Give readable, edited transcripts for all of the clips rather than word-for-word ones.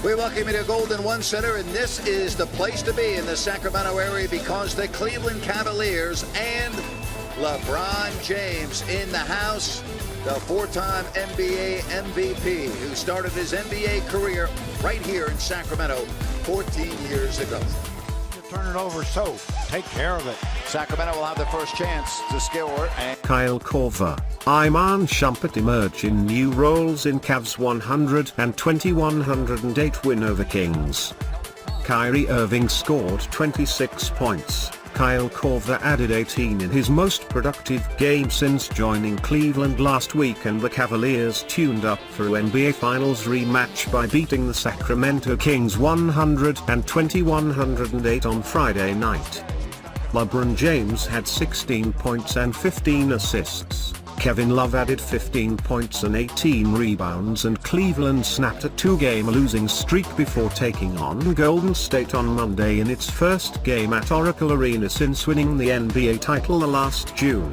We welcome you to Golden One Center, and this is the place to be in the Sacramento area because the Cleveland Cavaliers and LeBron James in the house, the four-time NBA MVP who started his NBA career right here in Sacramento 14 years ago. Turn it over, so take care of it. Sacramento will have the first chance to score. And Kyle Korver, Iman Shumpert emerge in new roles in Cavs' 120-108 win over Kings. Kyrie Irving scored 26 points. Kyle Korver added 18 in his most productive game since joining Cleveland last week, and the Cavaliers tuned up for NBA Finals rematch by beating the Sacramento Kings 120-108 on Friday night. LeBron James had 16 points and 15 assists. Kevin Love added 15 points and 18 rebounds, and Cleveland snapped a two-game losing streak before taking on Golden State on Monday in its first game at Oracle Arena since winning the NBA title last June.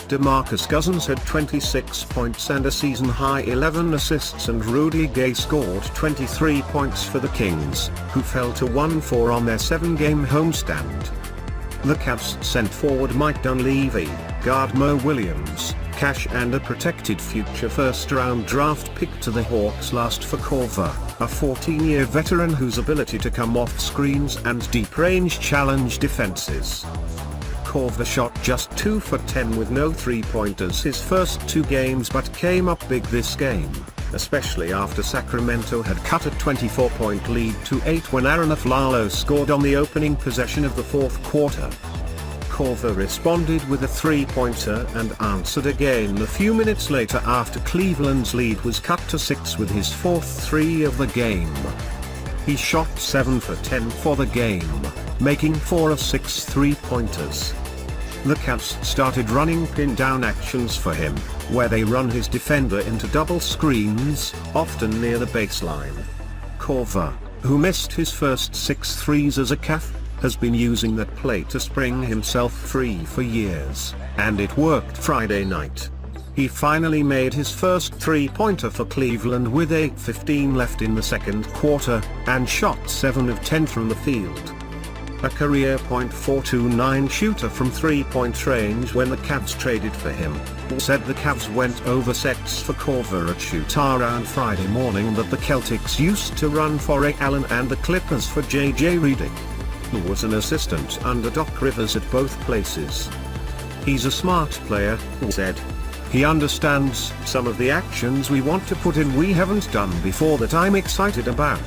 DeMarcus Cousins had 26 points and a season-high 11 assists, and Rudy Gay scored 23 points for the Kings, who fell to 1-4 on their 7-game homestand. The Cavs sent forward Mike Dunleavy, guard Mo Williams, cash and a protected future first-round draft pick to the Hawks last for Korver, a 14-year veteran whose ability to come off screens and deep-range challenge defenses. Korver shot just 2 for 10 with no three-pointers his first two games, but came up big this game, especially after Sacramento had cut a 24-point lead to 8 when Aaron Aflalo scored on the opening possession of the fourth quarter. Korver responded with a three-pointer and answered again a few minutes later after Cleveland's lead was cut to 6 with his fourth three of the game. He shot 7 for 10 for the game, making 4 of 6 three-pointers. The Cavs started running pin-down actions for him, where they run his defender into double screens, often near the baseline. Korver, who missed his first 6 threes as a Cav, has been using that play to spring himself free for years, and it worked Friday night. He finally made his first three-pointer for Cleveland with 8:15 left in the second quarter, and shot 7 of 10 from the field. A career .429 shooter from three-point range when the Cavs traded for him, said the Cavs went over sets for Korver at shoot-around Friday morning that the Celtics used to run for Ray Allen and the Clippers for J.J. Redick, who was an assistant under Doc Rivers at both places. He's a smart player, said. He understands some of the actions we want to put in we haven't done before that I'm excited about.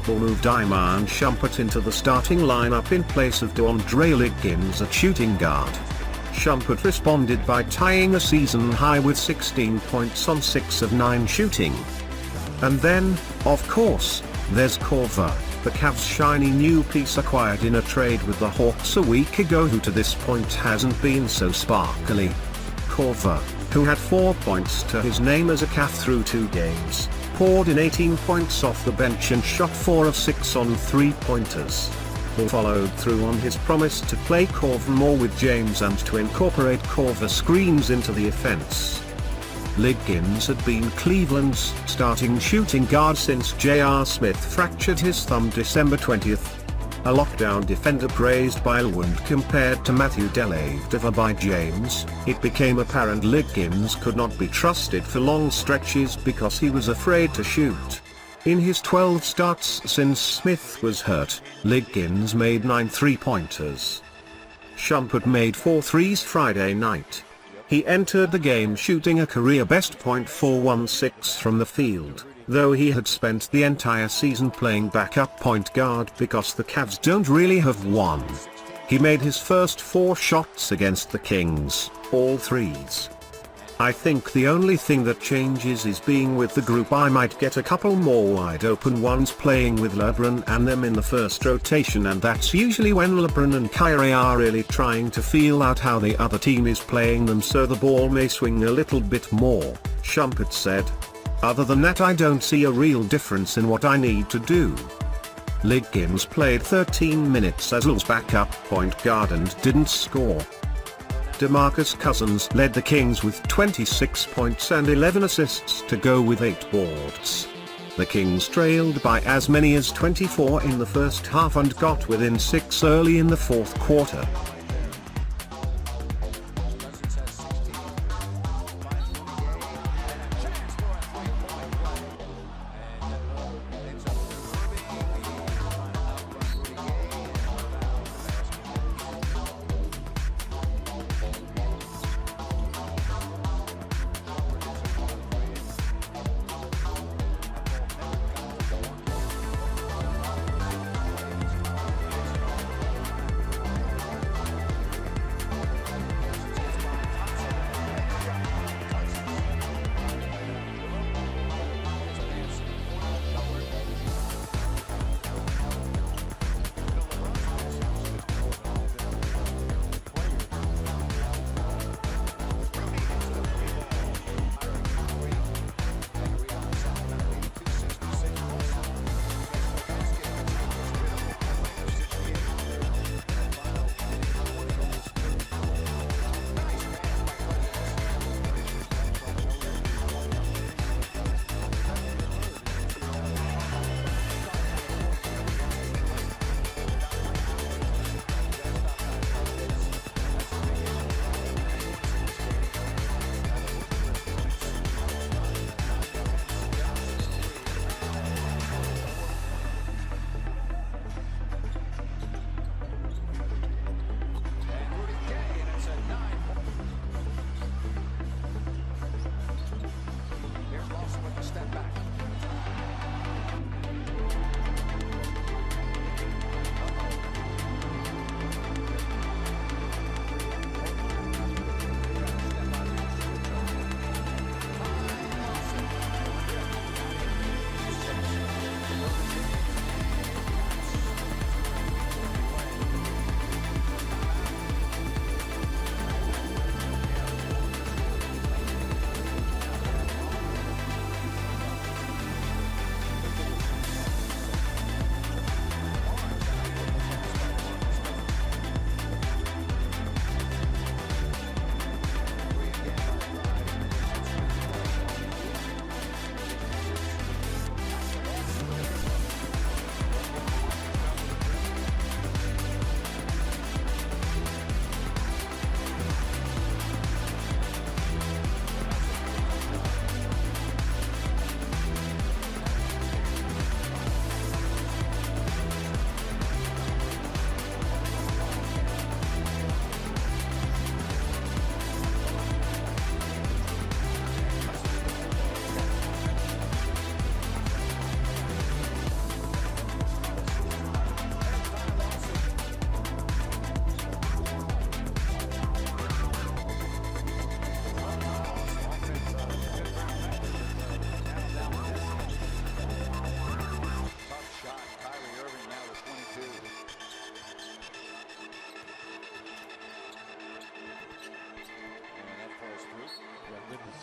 Who moved Iman Shumpert into the starting lineup in place of DeAndre Liggins at shooting guard. Shumpert responded by tying a season high with 16 points on 6 of 9 shooting. And then, of course, there's Korver, the Cavs' shiny new piece acquired in a trade with the Hawks a week ago, who to this point hasn't been so sparkly. Korver, who had 4 points to his name as a Cav through 2 games, poured in 18 points off the bench and shot 4 of 6 on three-pointers. Who followed through on his promise to play Korver more with James and to incorporate Korver screens into the offense. Liggins had been Cleveland's starting shooting guard since J.R. Smith fractured his thumb December 20th. A lockdown defender praised by Lewand compared to Matthew Dellavedova by James, it became apparent Liggins could not be trusted for long stretches because he was afraid to shoot. In his 12 starts since Smith was hurt, Liggins made 9 three-pointers. Shumpert made 4 threes Friday night. He entered the game shooting a career-best .416 from the field, though he had spent the entire season playing backup point guard because the Cavs don't really have one. He made his first 4 shots against the Kings, all threes. I think the only thing that changes is being with the group. I might get a couple more wide open ones playing with LeBron and them in the first rotation, and that's usually when LeBron and Kyrie are really trying to feel out how the other team is playing them, so the ball may swing a little bit more, Shumpert said. Other than that, I don't see a real difference in what I need to do. Liggins played 13 minutes as L's backup point guard and didn't score. DeMarcus Cousins led the Kings with 26 points and 11 assists to go with 8 boards. The Kings trailed by as many as 24 in the first half and got within 6 early in the fourth quarter.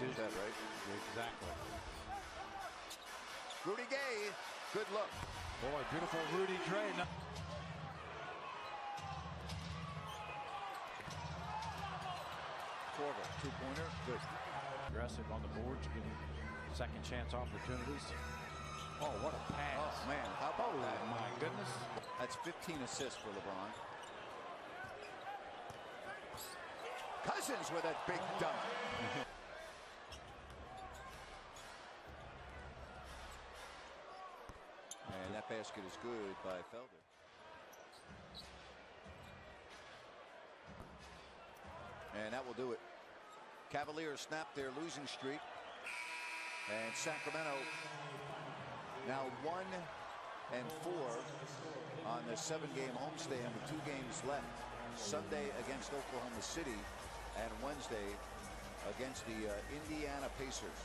Is that right? Exactly. Rudy Gay, good look. Boy, beautiful Rudy Gay. Corval, two-pointer, good. Aggressive on the boards, getting second chance opportunities. Oh, what a pass. Oh, man, how about that? My goodness. That's 15 assists for LeBron. Cousins with a big dunk. And that basket is good by Felder. And that will do it. Cavaliers snap their losing streak. And Sacramento now 1-4 on the 7-game homestand with 2 games left. Sunday against Oklahoma City and Wednesday against the Indiana Pacers.